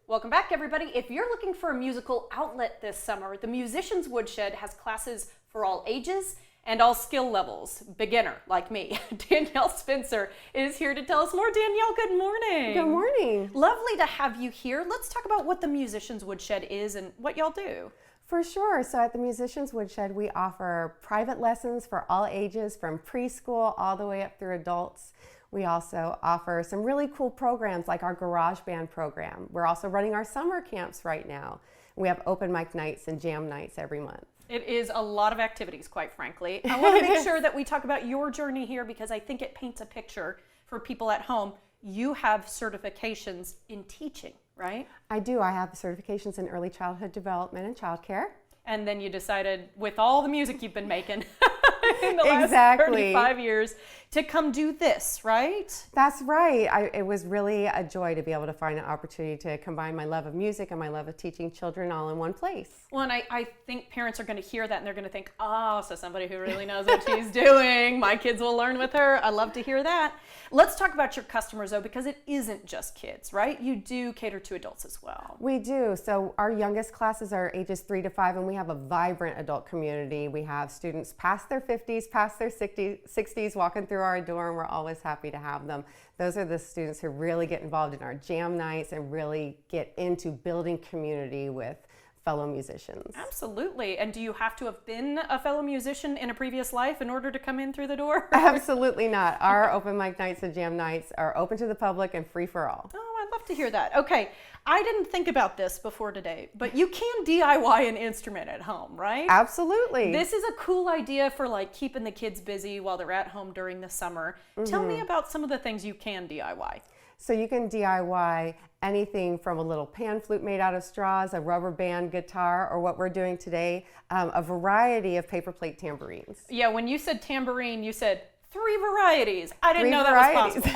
Welcome back, everybody. If you're looking for a musical outlet this summer, the Musicians Woodshed has classes for all ages and all skill levels. Beginner, like me. Danielle Spencer is here to tell us more. Danielle, good morning. Good morning. Lovely to have you here. Let's talk about what the Musicians Woodshed is and what y'all do. For sure. So at the Musicians Woodshed, we offer private lessons for all ages, from preschool all the way up through adults. We also offer some really cool programs like our garage band program. We're also running our summer camps right now. We have open mic nights and jam nights every month. It is a lot of activities, quite frankly. I want to make sure that we talk about your journey here because I think it paints a picture for people at home. You have certifications in teaching, right? I do. I have certifications in early childhood development and childcare. And then you decided, with all the music you've been making in the last 35 years, to come do this, right? That's right. It was really a joy to be able to find an opportunity to combine my love of music and my love of teaching children all in one place. Well, and I think parents are going to hear that and they're going to think, oh, so somebody who really knows what she's doing. My kids will learn with her. I love to hear that. Let's talk about your customers, though, because it isn't just kids, right? You do cater to adults as well. We do. So our youngest classes are ages 3 to 5, and we have a vibrant adult community. We have students past their 50s, past their 60s walking through our door, and we're always happy to have them. Those are the students who really get involved in our jam nights and really get into building community with fellow musicians. Absolutely. And do you have to have been a fellow musician in a previous life in order to come in through the door? Absolutely not. Our open mic nights and jam nights are open to the public and free for all. Oh, I'd love to hear that. Okay, I didn't think about this before today, but you can DIY an instrument at home, right? Absolutely. This is a cool idea for like keeping the kids busy while they're at home during the summer. Tell me about some of the things you can DIY. So you can DIY anything from a little pan flute made out of straws, a rubber band guitar, or what we're doing today, a variety of paper plate tambourines. Yeah, when you said tambourine, you said 3 varieties. I didn't know that was possible.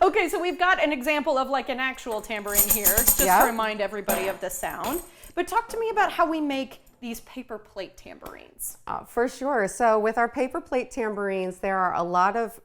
Okay, so we've got an example of like an actual tambourine here, just to remind everybody of the sound. But talk to me about how we make these paper plate tambourines. For sure. So with our paper plate tambourines, there are a lot of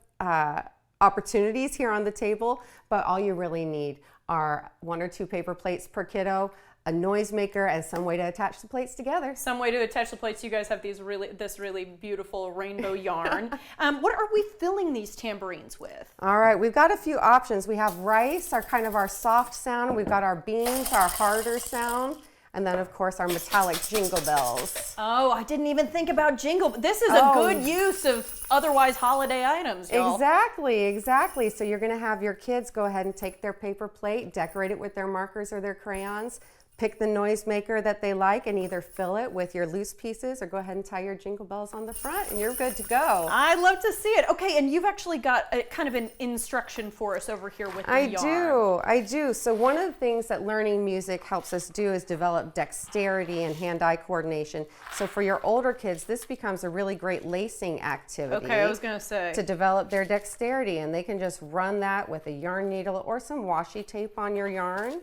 opportunities here on the table, but all you really need are 1 or 2 paper plates per kiddo, a noisemaker, and some way to attach the plates together. Some way to attach the plates. You guys have this really beautiful rainbow yarn. What are we filling these tambourines with? All right, we've got a few options. We have rice, our soft sound. We've got our beans, our harder sound. And then, of course, our metallic jingle bells. Oh, I didn't even think about jingle. This is a good use of otherwise holiday items, y'all. Exactly. So you're going to have your kids go ahead and take their paper plate, decorate it with their markers or their crayons, pick the noisemaker that they like, and either fill it with your loose pieces or go ahead and tie your jingle bells on the front, and you're good to go. I love to see it. Okay, and you've actually got a kind of an instruction for us over here with the yarn. I do. So one of the things that learning music helps us do is develop dexterity and hand-eye coordination. So for your older kids, this becomes a really great lacing activity. Okay, I was going to say. To develop their dexterity, and they can just run that with a yarn needle or some washi tape on your yarn,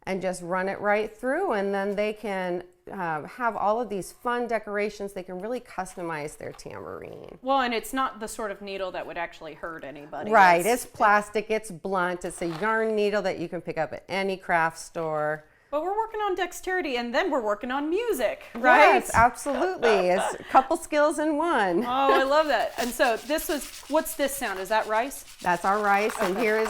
and just run it right through, and then they can have all of these fun decorations. They can really customize their tambourine. Well, and it's not the sort of needle that would actually hurt anybody. Right, it's plastic, it's blunt, it's a yarn needle that you can pick up at any craft store. But we're working on dexterity, and then we're working on music, right? Yes, absolutely. It's a couple skills in one. Oh, I love that. And so what's this sound? Is that rice? That's our rice, and here's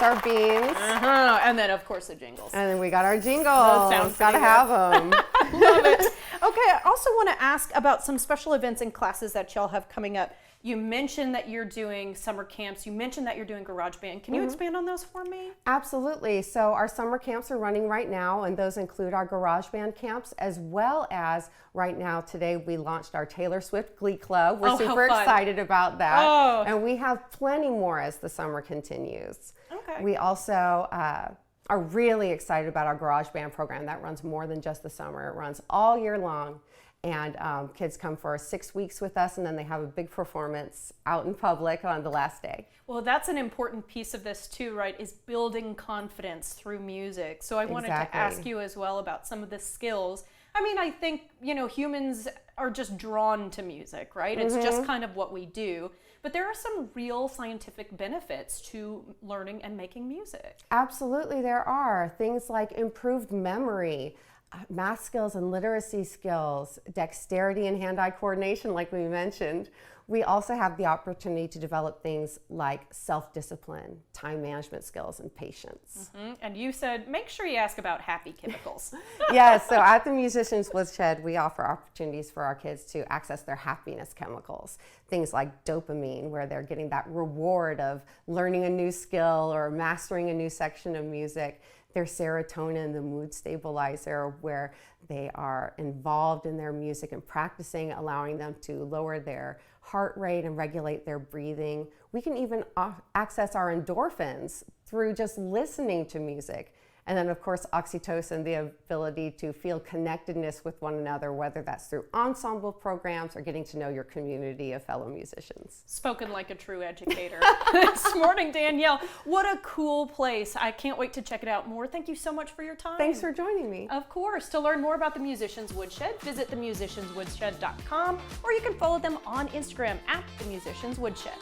our beans. And then, of course, the jingles. And then we got our jingles. That sounds gotta have them. Love it. Okay, I also want to ask about some special events and classes that y'all have coming up. You mentioned that you're doing summer camps. You mentioned that you're doing garage band. Can you expand on those for me? Absolutely. So our summer camps are running right now, and those include our garage band camps, as well as right now today we launched our Taylor Swift Glee Club. We're super excited about that. Oh. And we have plenty more as the summer continues. Okay. We also are really excited about our garage band program. That runs more than just the summer. It runs all year long. And kids come for 6 weeks with us, and then they have a big performance out in public on the last day. Well, that's an important piece of this too, right, is building confidence through music. So I wanted to ask you as well about some of the skills. I mean, I think, humans are just drawn to music, right? It's just kind of what we do. but there are some real scientific benefits to learning and making music. Absolutely, there are. Things like improved memory, math skills and literacy skills, dexterity and hand-eye coordination, like we mentioned. We also have the opportunity to develop things like self-discipline, time management skills, and patience. And you said, make sure you ask about happy chemicals. Yes, so at the Musicians Woodshed, we offer opportunities for our kids to access their happiness chemicals. Things like dopamine, where they're getting that reward of learning a new skill or mastering a new section of music. There's serotonin, the mood stabilizer, where they are involved in their music and practicing, allowing them to lower their heart rate and regulate their breathing. We can even access our endorphins through just listening to music. And then, of course, oxytocin, the ability to feel connectedness with one another, whether that's through ensemble programs or getting to know your community of fellow musicians. Spoken like a true educator. This morning, Danielle, what a cool place. I can't wait to check it out more. Thank you so much for your time. Thanks for joining me. Of course. To learn more about the Musicians Woodshed, visit themusicianswoodshed.com, or you can follow them on Instagram at themusicianswoodshed.